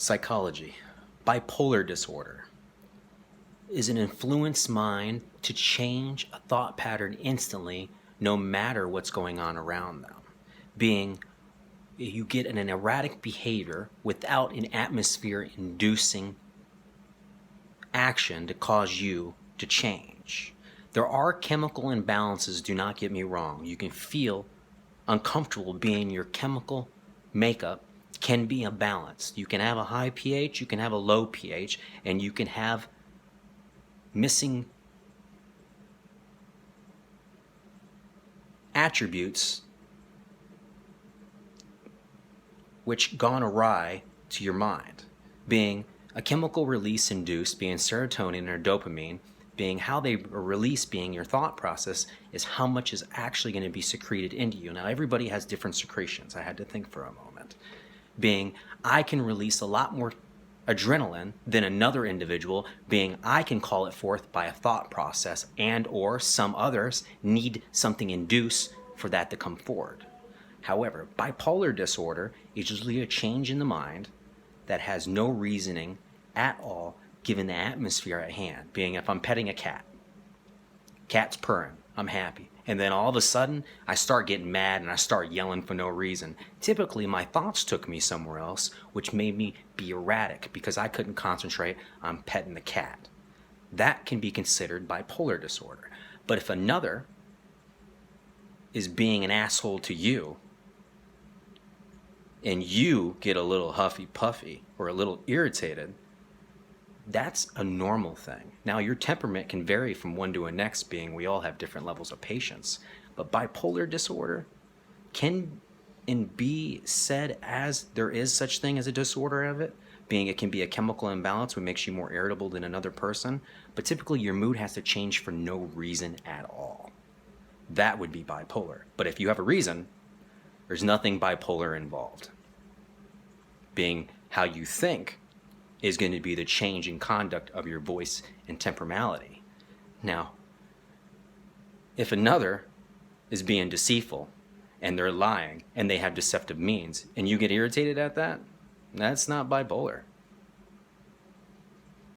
Psychology. Bipolar disorder is an influenced mind to change a thought pattern instantly, no matter what's going on around them. Being you get an erratic behavior without an atmosphere inducing action to cause you to change. There are chemical imbalances, do not get me wrong. You can feel uncomfortable being your chemical makeup can be imbalanced. You can have a high pH, you can have a low pH, and you can have missing attributes which gone awry to your mind, being a chemical release induced, being serotonin or dopamine, being how they release, being your thought process, is how much is actually going to be secreted into you. Now, everybody has different secretions. I had to think for a moment. Being, I can release a lot more adrenaline than another individual, being I can call it forth by a thought process, and or some others need something induced for that to come forward. However, bipolar disorder is usually a change in the mind that has no reasoning at all given the atmosphere at hand. Being if I'm petting a cat, cat's purring, I'm happy. And then all of a sudden, I start getting mad and I start yelling for no reason. Typically, my thoughts took me somewhere else, which made me be erratic because I couldn't concentrate on petting the cat. That can be considered bipolar disorder. But if another is being an asshole to you, and you get a little huffy puffy or a little irritated, that's a normal thing. Now, your temperament can vary from one to the next, being we all have different levels of patience. But bipolar disorder can and be said as there is such thing as a disorder of it, being it can be a chemical imbalance which makes you more irritable than another person, but typically your mood has to change for no reason at all. That would be bipolar. But if you have a reason, there's nothing bipolar involved. Being how you think is going to be the change in conduct of your voice and temperamentality. Now, if another is being deceitful and they're lying and they have deceptive means and you get irritated at that, that's not bipolar.